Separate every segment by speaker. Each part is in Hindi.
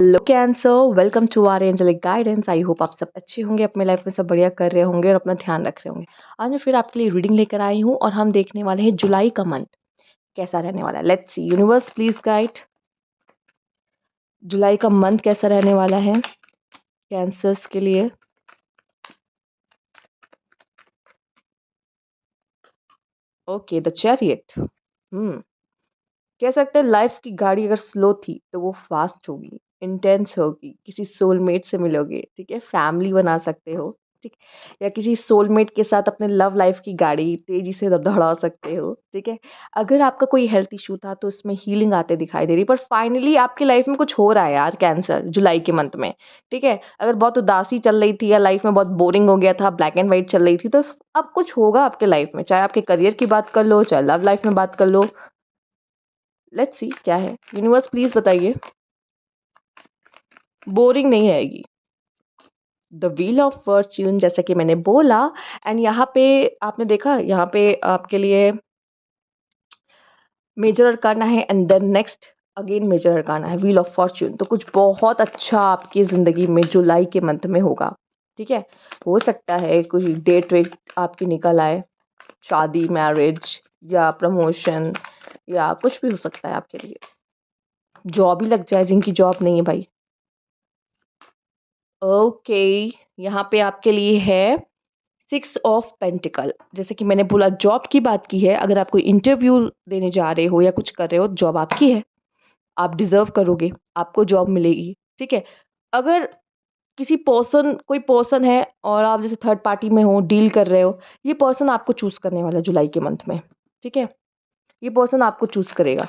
Speaker 1: Hello Cancer, welcome to our angelic guidance. I hope आप सब अच्छे होंगे, अपने लाइफ में सब बढ़िया कर रहे होंगे और अपना ध्यान रख रहे होंगे। आज मैं फिर आपके लिए रीडिंग लेकर आई हूँ और हम देखने वाले हैं जुलाई का मंथ कैसा रहने वाला है। Let's see, universe please guide, जुलाई का मंथ कैसा रहने वाला है कैंसर्स के लिए। Okay, the chariot. कह सकते हैं लाइफ की गाड़ी अगर स्लो थी तो वो फास्ट होगी, इंटेंस होगी, किसी सोलमेट से मिलोगे, ठीक है, फैमिली बना सकते हो, ठीक, या किसी सोलमेट के साथ अपने लव लाइफ की गाड़ी तेजी से दौड़ा सकते हो, ठीक है। अगर आपका कोई हेल्थ इशू था तो उसमें हीलिंग आते दिखाई दे रही, पर फाइनली आपकी लाइफ में कुछ हो रहा है यार कैंसर, जुलाई के मंथ में, ठीक है। अगर बहुत उदासी चल रही थी या लाइफ में बहुत बोरिंग हो गया था, ब्लैक एंड वाइट चल रही थी, तो अब कुछ होगा आपके लाइफ में, चाहे आपके करियर की बात कर लो, चाहे लव लाइफ में बात कर लो। लेट्स सी क्या है, यूनिवर्स प्लीज बताइए। बोरिंग नहीं रहेगी। द व्हील ऑफ फॉर्च्यून, जैसा कि मैंने बोला। एंड यहाँ पे आपने देखा, यहाँ पे आपके लिए मेजर अरकाना है and then next again major arcana है, व्हील ऑफ फॉर्च्यून। तो कुछ बहुत अच्छा आपकी ज़िंदगी में जुलाई के मंथ में होगा, ठीक है। हो सकता है कुछ डेट वेट आपकी निकल आए, शादी, मैरिज या प्रमोशन, या कुछ भी हो सकता है आपके लिए। जॉब ही लग जाए जिनकी जॉब नहीं है भाई। ओके, यहाँ पे आपके लिए है सिक्स ऑफ पेंटिकल। जैसे कि मैंने बोला, जॉब की बात की है। अगर आप कोई इंटरव्यू देने जा रहे हो या कुछ कर रहे हो, जॉब आपकी है, आप डिजर्व करोगे, आपको जॉब मिलेगी, ठीक है। अगर कोई पर्सन है और आप जैसे थर्ड पार्टी में हो, डील कर रहे हो, ये पर्सन आपको चूज करने वाला है जुलाई के मंथ में, ठीक है। ये पर्सन आपको चूज करेगा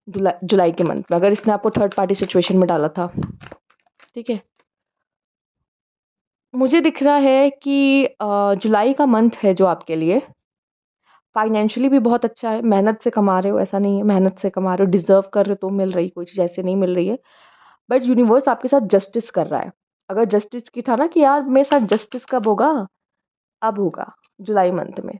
Speaker 1: जुलाई के मंथ में, अगर इसने आपको थर्ड पार्टी सिचुएशन में डाला था, ठीक है। मुझे दिख रहा है कि जुलाई का मंथ है जो आपके लिए फाइनेंशियली भी बहुत अच्छा है। मेहनत से कमा रहे हो, ऐसा नहीं है, मेहनत से कमा रहे हो, डिजर्व कर रहे हो तो मिल रही, कोई चीज़ ऐसे नहीं मिल रही है। बट यूनिवर्स आपके साथ जस्टिस कर रहा है। अगर जस्टिस की था ना कि यार मेरे साथ जस्टिस कब होगा, अब होगा जुलाई मंथ में।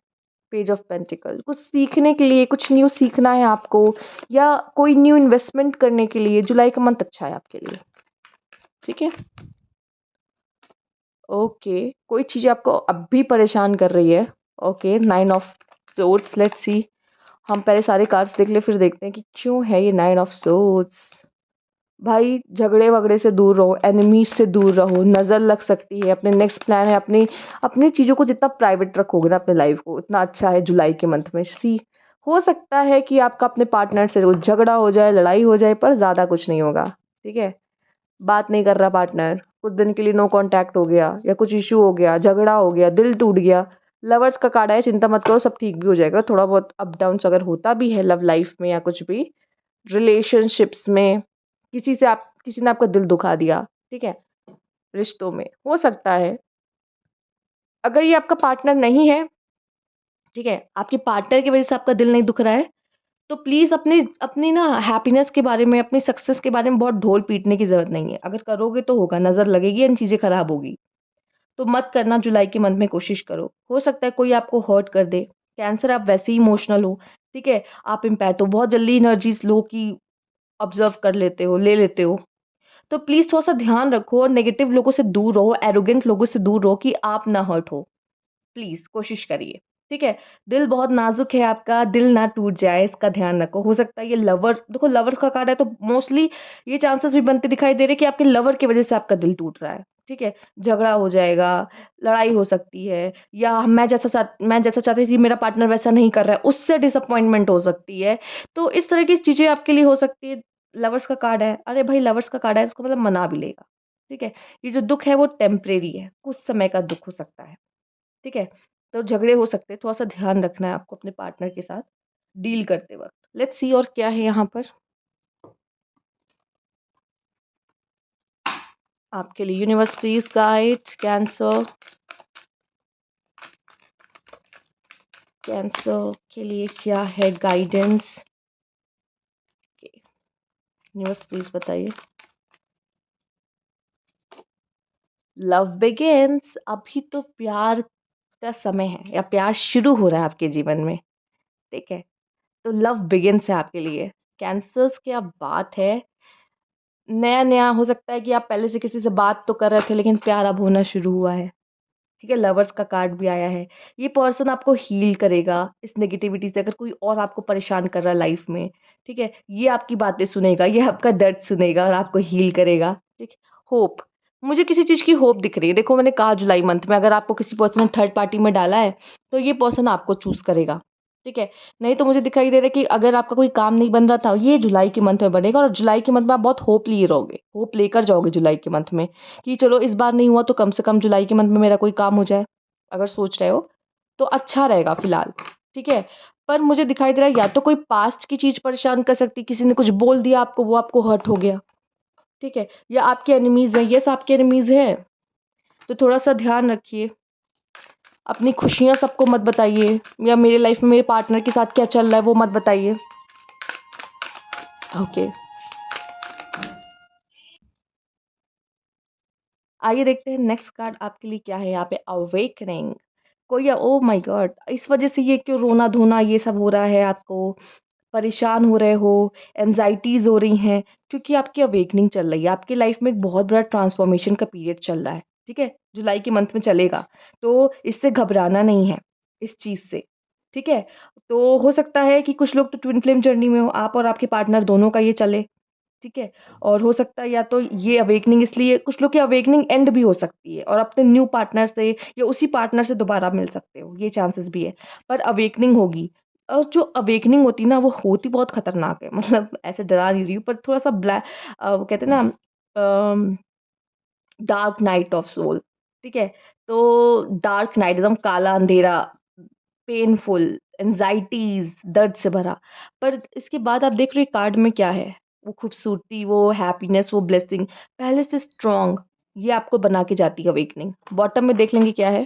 Speaker 1: पेज ऑफ पेंटिकल, कुछ सीखने के लिए, कुछ न्यू सीखना है आपको, या कोई न्यू इन्वेस्टमेंट करने के लिए जुलाई का मंथ अच्छा है आपके लिए, ठीक है। ओके, कोई चीज़ आपको अब भी परेशान कर रही है। Okay, nine of swords, let's see. हम पहले सारे कार्ड्स देख ले, फिर देखते हैं कि क्यों है ये नाइन ऑफ सोर्ड्स। भाई झगड़े वगड़े से दूर रहो, एनिमीज से दूर रहो, नज़र लग सकती है। अपने नेक्स्ट प्लान है, अपनी अपनी चीज़ों को जितना प्राइवेट रखोगे ना अपने लाइफ को, उतना अच्छा है जुलाई के मंथ में। सी, हो सकता है कि आपका अपने पार्टनर से कुछ झगड़ा हो जाए, लड़ाई हो जाए, पर ज़्यादा कुछ नहीं होगा, ठीक है। बात नहीं कर रहा पार्टनर, कुछ दिन के लिए नो कांटेक्ट हो गया, या कुछ इशू हो गया, झगड़ा हो गया, दिल टूट गया। लवर्स का कार्ड है, चिंता मत करो, सब ठीक भी हो जाएगा। थोड़ा बहुत अप डाउन अगर होता भी है लव लाइफ में या कुछ भी रिलेशनशिप्स में, किसी ने आपका दिल दुखा दिया, ठीक है, रिश्तों में हो सकता है। अगर ये आपका पार्टनर नहीं है, ठीक है, आपके पार्टनर की वजह से आपका दिल नहीं दुख रहा है, तो प्लीज़ अपनी अपनी ना हैप्पीनेस के बारे में, अपनी सक्सेस के बारे में बहुत ढोल पीटने की ज़रूरत नहीं है। अगर करोगे तो होगा, नज़र लगेगी एंड चीज़ें खराब होगी, तो मत करना। जुलाई के मंथ में कोशिश करो, हो सकता है कोई आपको हर्ट कर दे। कैंसर, आप वैसे ही इमोशनल हो, ठीक है, आप इम्पैथ हो, बहुत जल्दी एनर्जीज लो की ऑब्जर्व कर लेते हो, ले लेते हो। तो प्लीज़ थोड़ा सा ध्यान रखो और नेगेटिव लोगों से दूर रहो, एरोगेंट लोगों से दूर रहो कि आप ना हर्ट हो। प्लीज़ कोशिश करिए, ठीक है। दिल बहुत नाजुक है आपका, दिल ना टूट जाए, इसका ध्यान रखो। हो सकता है ये लवर, देखो लवर्स का कार्ड है तो मोस्टली ये चांसेस भी बनते दिखाई दे रहे हैं कि आपके लवर की वजह से आपका दिल टूट रहा है, ठीक है। झगड़ा हो जाएगा, लड़ाई हो सकती है, या मैं जैसा चाहती थी मेरा पार्टनर वैसा नहीं कर रहा है, उससे डिसअपॉइंटमेंट हो सकती है। तो इस तरह की चीज़ें आपके लिए हो सकती है। लवर्स का कार्ड है, अरे भाई लवर्स का कार्ड है, इसको मतलब मना भी लेगा, ठीक है। ये जो दुःख है वो टेम्परेरी है, कुछ समय का दुःख हो सकता है, ठीक है। तो झगड़े हो सकते हैं, थोड़ा-सा ध्यान रखना है आपको अपने पार्टनर के साथ डील करते वक़्त। लेट्स सी और क्या है यहाँ पर आपके लिए। Universe please guide cancer, cancer के लिए क्या है गाइडेंस? ओके, यूनिवर्स प्लीज़ बताइए। लव बिगिन्स, अभी तो प्यार का समय है या प्यार शुरू हो रहा है आपके जीवन में, ठीक है। तो लव बिगिन्स है आपके लिए। कैंसर्स क्या बात है, नया-नया हो सकता है कि आप पहले से किसी से बात तो कर रहे थे लेकिन प्यार अब होना शुरू हुआ है। ठीक है, लवर्स का कार्ड भी आया है। ये पर्सन आपको हील करेगा इस नेगेटिविटी से, अगर कोई और आपको परेशान कर रहा है लाइफ में, ठीक है? ये आपकी बातें सुनेगा, ये आपका दर्द सुनेगा और आपको हील करेगा, ठीक है? होप, मुझे किसी चीज़ की होप दिख रही है। देखो मैंने कहा जुलाई मंथ में अगर आपको किसी पर्सन ने थर्ड पार्टी में डाला है, तो ये पर्सन आपको चूज़ करेगा, ठीक है? नहीं तो मुझे दिखाई दे रहा है कि अगर आपका कोई काम नहीं बन रहा था, ये जुलाई के मंथ में बनेगा और जुलाई के मंथ में आप बहुत होप लिए रहोगे, होप लेकर जाओगे जुलाई के मंथ में। कि चलो इस बार नहीं हुआ तो कम से कम जुलाई के मंथ में मेरा कोई काम हो जाए, अगर सोच रहे हो, तो अच्छा रहेगा फ़िलहाल, ठीक है? पर मुझे दिखाई दे रहा है या तो कोई पास्ट की चीज़ परेशान कर सकती है, किसी ने कुछ बोल दिया आपको, वो आपको हर्ट हो गया, ठीक है? या आपके एनिमीज़ हैं, येस आपके एनिमीज़ हैं, तो थोड़ा-सा ध्यान रखिए। अपनी खुशियाँ सबको मत बताइए या मेरे लाइफ़ में मेरे पार्टनर के साथ क्या चल रहा है, वो मत बताइए। ओके, आइए देखते हैं नेक्स्ट कार्ड आपके लिए क्या है यहाँ पे अवेकनिंग। कोई ओह माय गॉड! इस वज़ह से ये क्यों रोना-धोना ये सब हो रहा है आपको? परेशान हो रहे हो, एंग्ज़ायटीज़ हो रही हैं, क्योंकि आपकी अवेकनिंग चल रही है। आपकी लाइफ़ में एक बहुत बड़ा ट्रांसफ़ॉर्मेशन का पीरियड चल रहा है, ठीक है? जुलाई के मंथ में चलेगा, तो इससे घबराना नहीं है, इस चीज़ से, ठीक है? तो हो सकता है कि कुछ लोग तो ट्विन फ्लेम जर्नी में हो, आप और आपके पार्टनर दोनों का ये चले, ठीक है? और हो सकता है या तो ये अवेकनिंग इसलिए कुछ लोग की अवेकनिंग एंड भी हो सकती है और अपने न्यू पार्टनर से या उसी पार्टनर से दोबारा मिल सकते हो, ये चांसेस भी है। पर अवेकनिंग होगी और जो अवेकनिंग होती है ना, वो होती बहुत खतरनाक है। मतलब ऐसे डरा नहीं रही हूँ पर थोड़ा-सा वो कहते हैं ना अम, डार्क नाइट ऑफ सोल, ठीक है? तो डार्क नाइट एकदम काला अंधेरा, पेनफुल, एंग्ज़ायटीज़, दर्द से भरा। पर इसके बाद आप देख रहे हो कार्ड में क्या है? वो खूबसूरती, वो हैप्पीनेस, वो ब्लेसिंग, पहले से स्ट्रॉन्ग, ये आपको बना के जाती है अवेकनिंग। बॉटम में देख लेंगे क्या है?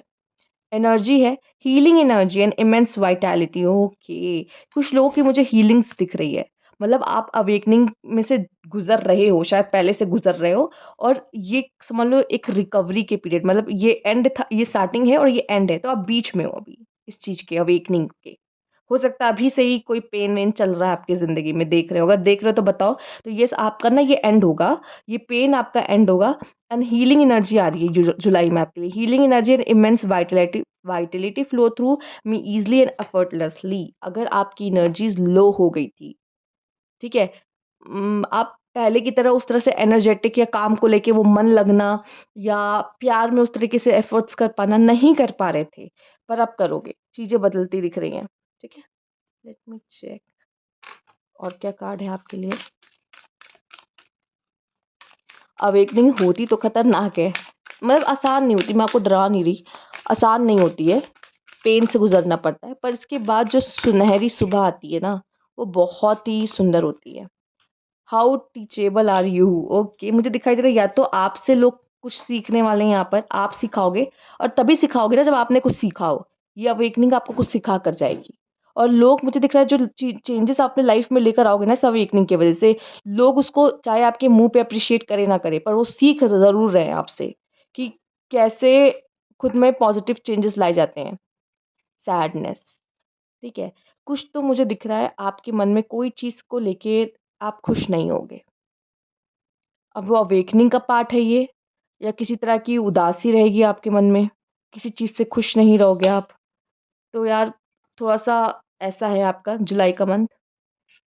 Speaker 1: एनर्जी है, healing energy and immense vitality okay. कुछ लोगों की मुझे हीलिंग्स दिख रही है। मतलब आप अवेकनिंग में से गुज़र रहे हो, शायद पहले से गुज़र रहे हो और ये समझ लो एक रिकवरी के पीरियड मतलब ये एंड था, ये स्टार्टिंग है और ये एंड है, तो आप बीच में हो अभी इस चीज़ के अवेकनिंग के। हो सकता है अभी से ही कोई पेन-वेन चल रहा है आपकी ज़िंदगी में, देख रहे हो, अगर देख रहे हो तो बताओ। तो येस आपका ना ये एंड होगा, ये पेन आपका एंड होगा एंड हीलिंग एनर्जी आ रही है जुलाई में आपके लिए। Healing energy and immense vitality flow through me easily and effortlessly. अगर आपकी एनर्जीज़ लो हो गई थी, ठीक है? आप पहले की तरह उस तरह से एनर्जेटिक या काम को लेके वो मन लगना या प्यार में उस तरीके से एफर्ट्स कर पाना नहीं कर पा रहे थे, पर अब करोगे। चीज़ें बदलती दिख रही हैं, ठीक है? लेट मी चेक और क्या कार्ड है आपके लिए? अवेकनिंग होती तो खतरनाक है, मतलब आसान नहीं होती, मैं आपको डरा नहीं रही, आसान नहीं होती है, पेन से गुज़रना पड़ता है, पर इसके बाद जो सुनहरी सुबह आती है ना, वो बहुत ही सुंदर होती है। How teachable are you? Okay, मुझे दिखाई दे रहा है या तो आपसे लोग कुछ सीखने वाले हैं यहाँ पर, आप सिखाओगे और तभी सिखाओगे ना जब आपने कुछ सीखा हो। ये अवेकनिंग आपको कुछ सिखा कर जाएगी और लोग मुझे दिख रहा है जो चेंजेस आपने लाइफ में लेकर आओगे ना इस अवेकनिंग की वज़ह से, लोग उसको चाहे आपके मुँह पे एप्रिशिएट करे ना करे, पर वो सीख ज़रूर रहे हैं आपसे कि कैसे खुद में पॉज़िटिव चेंजेस लाए जाते हैं। सैडनेस, ठीक है? कुछ तो मुझे दिख रहा है आपके मन में कोई चीज़ को लेके आप खुश नहीं होगे। अब वो अवेकनिंग का पार्ट है ये या किसी तरह की उदासी रहेगी आपके मन में, किसी चीज़ से खुश नहीं रहोगे आप। तो यार थोड़ा-सा ऐसा है आपका जुलाई का मंथ,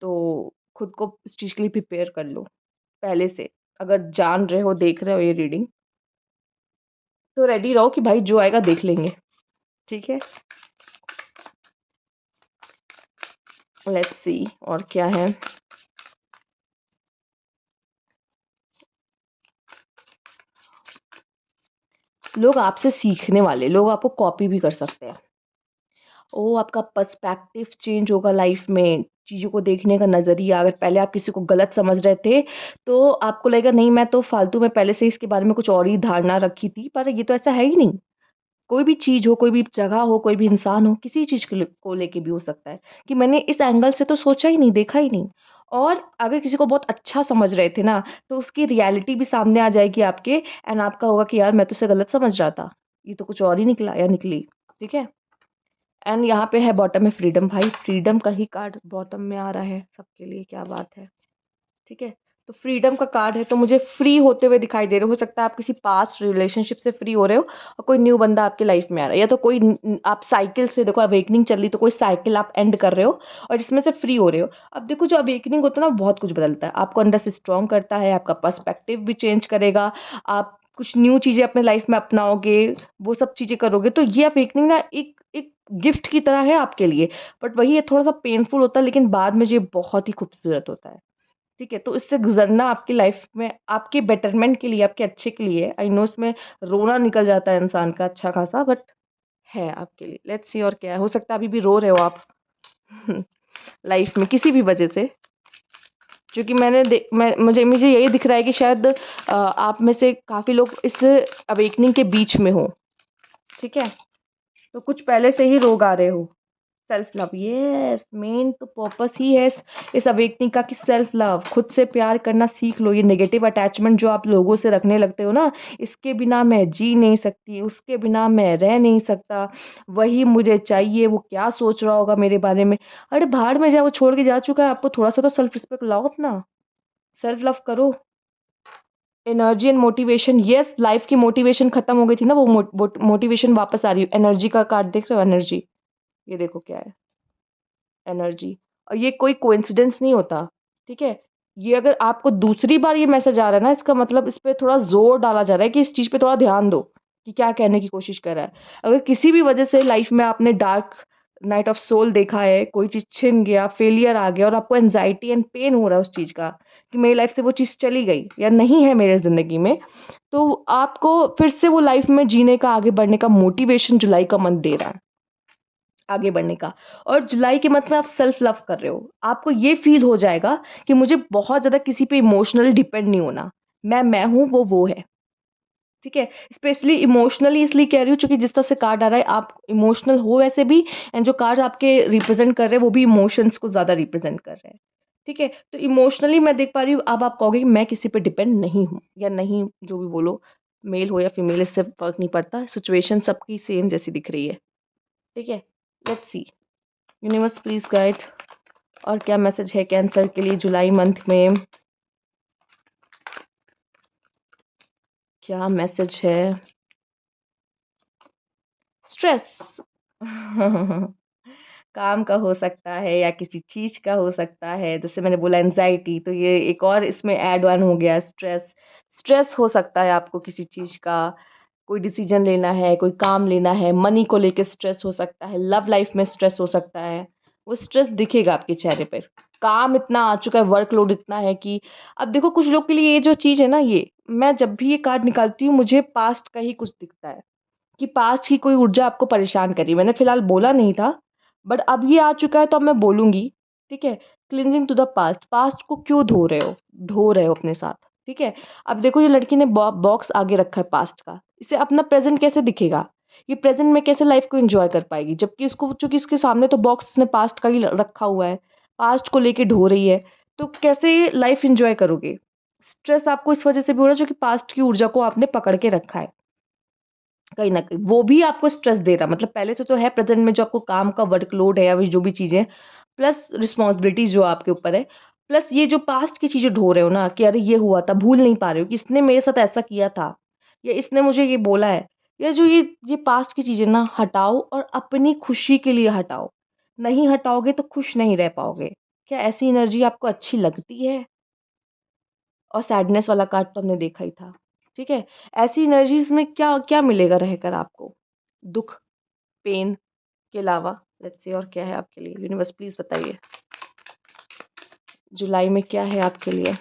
Speaker 1: तो खुद को इस चीज़ के लिए प्रिपेयर कर लो पहले से। अगर जान रहे हो, देख रहे हो ये रीडिंग, तो रेडी रहो कि भाई जो आएगा देख लेंगे, ठीक है? लेट्स सी और क्या है? लोग आपसे सीखने वाले, लोग आपको कॉपी भी कर सकते हैं। ओह! आपका पर्सपेक्टिव चेंज होगा लाइफ़ में, चीज़ों को देखने का नज़रिया। अगर पहले आप किसी को गलत समझ रहे थे, तो आपको लगेगा नहीं मैं तो फालतू में पहले से ही इसके बारे में कुछ और ही धारणा रखी थी, पर ये तो ऐसा है ही नहीं। कोई भी चीज़ हो, कोई भी जगह हो, कोई भी इंसान हो, किसी चीज़ को लेके भी हो सकता है कि मैंने इस एंगल से तो सोचा ही नहीं, देखा ही नहीं। और अगर किसी को बहुत अच्छा समझ रहे थे ना, तो उसकी रियलिटी भी सामने आ जाएगी आपके एंड आपका होगा कि यार मैं तो उसे गलत समझ रहा था। ये तो कुछ और ही निकला या निकली, ठीक है? एंड यहाँ पे है बॉटम में फ्रीडम, भाई फ्रीडम का ही कार्ड बॉटम में आ रहा है सबके लिए, क्या बात है, ठीक है? तो फ्रीडम का कार्ड है, तो मुझे फ्री होते हुए दिखाई दे रहे हो सकता है आप किसी पास्ट रिलेशनशिप से फ्री हो रहे हो और कोई न्यू बंदा आपकी लाइफ में आ रहा है, या तो कोई आप साइकिल से देखो अवेकनिंग चल रही तो कोई साइकिल आप एंड कर रहे हो और इसमें से फ्री हो रहे हो। अब देखो जो अवेकनिंग होता है ना बहुत कुछ बदलता है, आपको अंदर से स्ट्रॉन्ग करता है, आपका पर्सपेक्टिव भी चेंज करेगा, आप कुछ न्यू चीज़ें अपने लाइफ में अपनाओगे, वो सब चीज़ें करोगे। तो ये अवेकनिंग ना एक एक गिफ्ट की तरह है आपके लिए, बट वही है थोड़ा सा पेनफुल होता है, लेकिन बाद में ये बहुत ही खूबसूरत होता है। ठीक है, तो इससे गुज़रना आपकी लाइफ में आपके बेटरमेंट के लिए, आपके अच्छे के लिए है। आई नो इसमें रोना निकल जाता है इंसान का अच्छा खासा, बट है आपके लिए। लेट्स सी और क्या है, हो सकता है अभी भी रो रहे हो आप लाइफ में किसी भी वजह से, क्योंकि मुझे यही दिख रहा है कि शायद आप में से काफ़ी लोग इस अवेकनिंग के बीच में हो। ठीक है, तो कुछ पहले से ही रोग आ रहे हो। सेल्फ लव, यस, मेन तो पर्पस ही है इस अवेकनिंग का कि सेल्फ लव, खुद से प्यार करना सीख लो। ये नेगेटिव अटैचमेंट जो आप लोगों से रखने लगते हो ना, इसके बिना मैं जी नहीं सकती, उसके बिना मैं रह नहीं सकता, वही मुझे चाहिए, वो क्या सोच रहा होगा मेरे बारे में। अरे भाड़ में जाए, वो छोड़ के जा चुका है, आपको थोड़ा सा तो सेल्फ रिस्पेक्ट लाओ अपना, सेल्फ लव करो। Energy and motivation, yes, life की मोटिवेशन खत्म हो गई थी ना, वो मोटिवेशन वापस आ रही है। एनर्जी का कार्ड देख रहे हो, एनर्जी, ये देखो क्या है, एनर्जी। और ये कोई कोइंसिडेंस नहीं होता, ठीक है। ये अगर आपको दूसरी बार ये मैसेज आ रहा है ना, इसका मतलब इस पे थोड़ा ज़ोर डाला जा रहा है कि इस चीज़ पे थोड़ा ध्यान दो कि क्या कहने की कोशिश कर रहा है। अगर किसी भी वजह से लाइफ में आपने डार्क नाइट ऑफ सोल देखा है, कोई चीज़ छिन गया, फेलियर आ गया और आपको एंग्ज़ायटी एंड पेन हो रहा है उस चीज़ का कि मेरी लाइफ से वो चीज़ चली गई या नहीं है मेरे ज़िंदगी में, तो आपको फिर से वो लाइफ में जीने का, आगे बढ़ने का मोटिवेशन जुलाई का मंथ दे रहा है। आगे बढ़ने का। और जुलाई के मंथ में आप सेल्फ लव कर रहे हो। आपको ये फ़ील हो जाएगा कि मुझे बहुत ज़्यादा किसी पे इमोशनली डिपेंड नहीं होना। मैं हूँ, वो है। ठीक है? स्पेशली इमोशनली इसलिए कह रही हूँ क्योंकि जिस तरह से कार्ड आ रहा है आप इमोशनल हो वैसे भी, एंड जो कार्ड्स आपके रिप्रेज़ेंट कर रहे हैं वो भी इमोशंस को ज़्यादा रिप्रेज़ेंट कर रहे हैं। ठीक है? तो इमोशनली मैं देख पा रही हूँ, अब आप कहोगे कि मैं किसी पे डिपेंड नहीं हूँ या नहीं, जो भी बोलो, मेल हो या फीमेल इससे फ़र्क नहीं पड़ता। सिचुएशन सबकी सेम जैसी दिख रही है। ठीक है? Let's see. Universe please guide, और क्या मैसेज है कैंसर के लिए जुलाई मंथ में, क्या मैसेज है। स्ट्रेस काम का हो सकता है या किसी चीज का हो सकता है, जैसे मैंने बोला एनजाइटी, तो ये एक और इसमें ऐड ऑन हो गया, स्ट्रेस। स्ट्रेस हो सकता है आपको किसी चीज का, कोई डिसीजन लेना है, कोई काम लेना है, मनी को लेके स्ट्रेस हो सकता है, लव लाइफ में स्ट्रेस हो सकता है। वो स्ट्रेस दिखेगा आपके चेहरे पे। काम इतना आ चुका है, वर्कलोड इतना है कि अब देखो कुछ लोग के लिए ये जो चीज़ है ना, ये मैं जब भी ये कार्ड निकालती हूँ मुझे पास्ट का ही कुछ दिखता है कि पास्ट की कोई ऊर्जा आपको परेशान कर रही है। मैंने फिलहाल बोला नहीं था, बट अब ये आ चुका है तो अब मैं बोलूँगी। ठीक है? Cleansing to the past, past को क्यों ढो रहे हो अपने साथ। ठीक है? अब देखो ये लड़की ने बॉक्स आगे रखा है पास्ट का, इसे अपना प्रेजेंट कैसे दिखेगा, ये प्रेजेंट में कैसे लाइफ को एंजॉय कर पाएगी, जबकि इसको, चूंकि इसके सामने तो बॉक्स उसने पास्ट का ही रखा हुआ है, पास्ट को लेके ढो रही है, तो कैसे लाइफ एंजॉय करोगे। स्ट्रेस आपको इस वजह से भी हो रहा है क्योंकि पास्ट की ऊर्जा को आपने पकड़ के रखा है, कहीं न कहीं वो भी आपको स्ट्रेस दे रहा है। मतलब पहले से तो है प्रेज़ेंट में जो आपको काम का वर्कलोड है या जो भी चीज़ें, प्लस रिस्पॉन्सिबिलिटीज़ जो आपके ऊपर है, प्लस ये जो पास्ट की चीज़ें ढो रहे हो ना कि अरे ये हुआ था, भूल नहीं पा रहे हो कि इसने मेरे साथ ऐसा किया था या इसने मुझे ये बोला है, या जो ये पास्ट की चीज़ें ना हटाओ और अपनी खुशी के लिए हटाओ। नहीं हटाओगे तो खुश नहीं रह पाओगे। क्या ऐसी एनर्जी आपको अच्छी लगती है? और सैडनेस वाला कार्ड तो हमने देखा ही था, ठीक है? ऐसी एनर्जीज़ में क्या क्या मिलेगा रहकर आपको? दुःख, पेन के अलावा? लेट्स सी और क्या है आपके लिए? यूनिवर्स प्लीज़ बताइए, जुलाई में क्या है आपके लिए?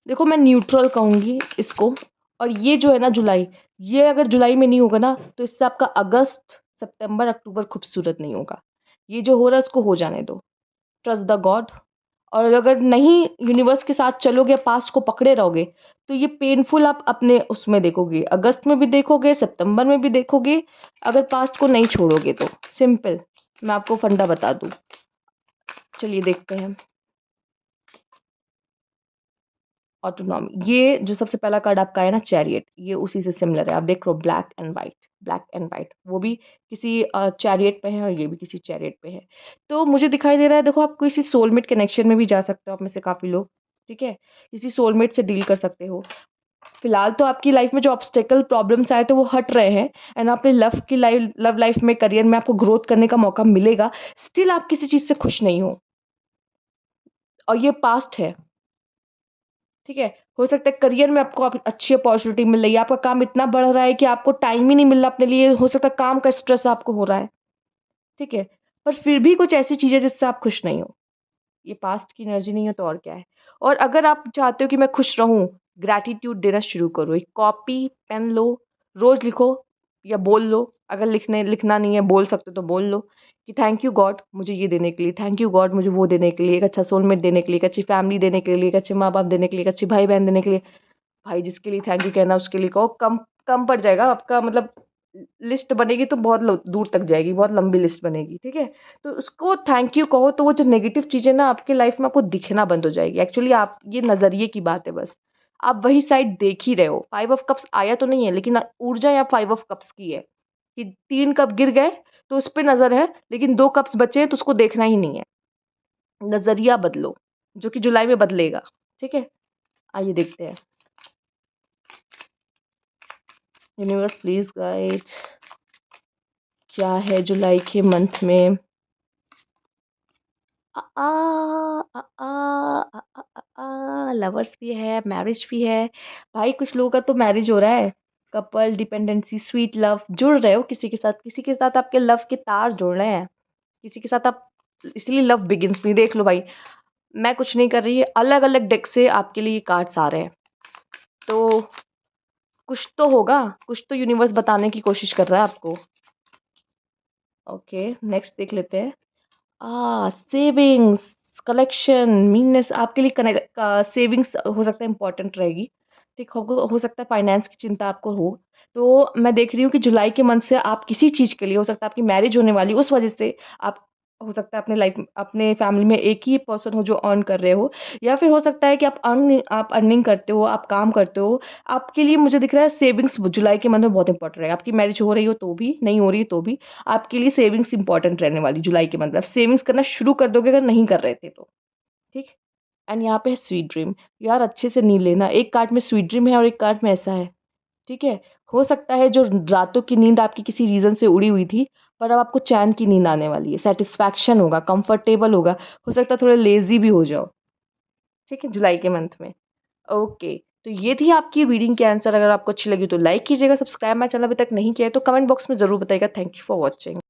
Speaker 1: देखो मैं न्यूट्रल कहूँगी इसको, और ये जो है ना जुलाई, ये अगर जुलाई में नहीं होगा ना, तो इससे आपका अगस्त, सितंबर, अक्टूबर खूबसूरत नहीं होगा। ये जो हो रहा है इसको हो जाने दो। Trust the God. और अगर नहीं यूनिवर्स के साथ चलोगे, पास्ट को पकड़े रहोगे, तो ये पेनफुल आप अपने उसमें देखोगे, अगस्त में भी देखोगे, सितंबर में भी देखोगे, अगर पास्ट को नहीं छोड़ोगे तो। सिंपल, मैं आपको फंडा बता दूँ। चलिए देखते हैं। ऑटोनॉमी, ये जो सबसे पहला कार्ड आपका है ना, चैरियट, ये उसी से सिमिलर है। आप देख रहे हो black and white, black and white, वो भी किसी चैरियट पे है और ये भी किसी चैरियट पे है। तो मुझे दिखाई दे रहा है, देखो आप किसी सोलमेट कनेक्शन में भी जा सकते हो, आप में से काफ़ी लोग। ठीक है? किसी सोलमेट से डील कर सकते हो। फिलहाल तो आपकी लाइफ में जो ऑब्स्टेकल प्रॉब्लम्स आए थे वो हट रहे हैं एंड आपने लव लाइफ में, करियर में आपको ग्रोथ करने का मौका मिलेगा। स्टिल आप किसी चीज़ से खुश नहीं हो और ये पास्ट है, ठीक है? हो सकता है करियर में आपको अच्छी अपॉर्च्युनिटी मिल रही है, आपका काम इतना बढ़ रहा है कि आपको टाइम ही नहीं मिल रहा अपने लिए, हो सकता है काम का स्ट्रेस आपको हो रहा है, ठीक है? पर फिर भी कुछ ऐसी चीज़ें जिससे आप खुश नहीं हो। ये पास्ट की एनर्जी नहीं है तो और क्या है। और अगर आप चाहते हो कि मैं खुश रहूँ, ग्रैटिट्यूड देना शुरू करो। एक कॉपी, पेन लो, रोज़ लिखो या बोल लो। अगर लिखना नहीं है, बोल सकते हो तो बोल लो कि थैंक यू गॉड मुझे ये देने के लिए, थैंक यू गॉड मुझे वो देने के लिए, एक अच्छा सोलमेट देने के लिए, एक अच्छी फैमिली देने के लिए, एक अच्छे माँ-बाप देने के लिए, एक अच्छे भाई-बहन देने के लिए। भाई जिसके लिए थैंक यू कहना उसके लिए कहो, कम कम पड़ जाएगा आपका, मतलब लिस्ट बनेगी तो बहुत दूर तक जाएगी, बहुत लंबी लिस्ट बनेगी, ठीक है? तो उसको थैंक यू कहो तो वो जो नेगेटिव चीज़ें ना आपकी लाइफ में आपको दिखना बंद हो जाएगी। एक्चुअली आप, ये नज़रिए की बात है बस। आप वही साइड देख ही रहे हो। 5 ऑफ कप्स आया तो नहीं है, लेकिन ऊर्जा यहाँ 5 ऑफ कप्स की है कि 3 कप गिर गए तो उस पे नज़र है, लेकिन 2 कप्स बचे हैं तो उसको देखना ही नहीं है। नज़रिया बदलो, जो कि जुलाई में बदलेगा, ठीक है? आइए देखते हैं। यूनिवर्स प्लीज़ गाइड, क्या है जुलाई के मंथ में? अ, आ, अ, आ, लवर्स भी है, मैरिज भी है। भाई कुछ लोगों का तो मैरिज हो रहा है। कपल डिपेंडेंसी, स्वीट लव, जुड़ रहे हो किसी के साथ आपके लव के तार जुड़ रहे हैं। किसी के साथ आप, इसलिए लव बिगिंस में देख लो भाई। मैं कुछ नहीं कर रही, अलग-अलग डेक से आपके लिए कार्ड्स आ रहे हैं। तो कुछ तो होगा, कुछ तो यूनिवर्स बताने की कोशिश कर रहा है आपको। ओके, नेक्स्ट देख लेते हैं। सेविंग्स, कलेक्शन, मीननेस आपके लिए सेविंग्स हो सकता है इम्पोर्टेंट रहेगी। ठीक, हो सकता है फाइनेंस की चिंता आपको हो। तो मैं देख रही हूँ कि जुलाई के मंथ से आप किसी चीज़ के लिए, हो सकता है आपकी मैरिज होने वाली उस वजह से आप, हो सकता है अपने लाइफ अपने फैमिली में एक ही पर्सन हो जो अर्न कर रहे हो, या फिर हो सकता है कि आप अर्निंग करते हो, आप काम करते हो। आपके लिए मुझे दिख रहा है सेविंग्स जुलाई के मंथ में बहुत इंपॉर्टेंट रहेगा। आपकी मैरिज हो रही हो तो भी, नहीं हो रही है तो भी, आपके लिए सेविंग्स इंपॉर्टेंट रहने वाली जुलाई के मंथ में। आप सेविंग्स करना शुरू कर दोगे अगर नहीं कर रहे थे तो, ठीक? एंड यहाँ पे है स्वीट ड्रीम। यार अच्छे से नींद लेना, एक कार्ड में स्वीट ड्रीम है और एक कार्ड में ऐसा है, ठीक है? हो सकता है जो रातों की नींद आपकी किसी रीज़न से उड़ी हुई थी, पर अब आपको चैन की नींद आने वाली है, सैटिस्फैक्शन होगा, कंफर्टेबल होगा। हो सकता है थोड़े लेज़ी भी हो जाओ, ठीक है? जुलाई के मंथ में। ओके, तो ये थी आपकी रीडिंग के आंसर। अगर आपको अच्छी लगी तो लाइक कीजिएगा, सब्सक्राइब माय चैनल अभी तक नहीं किया है तो कमेंट बॉक्स में ज़रूर बताइएगा। Thank you for watching.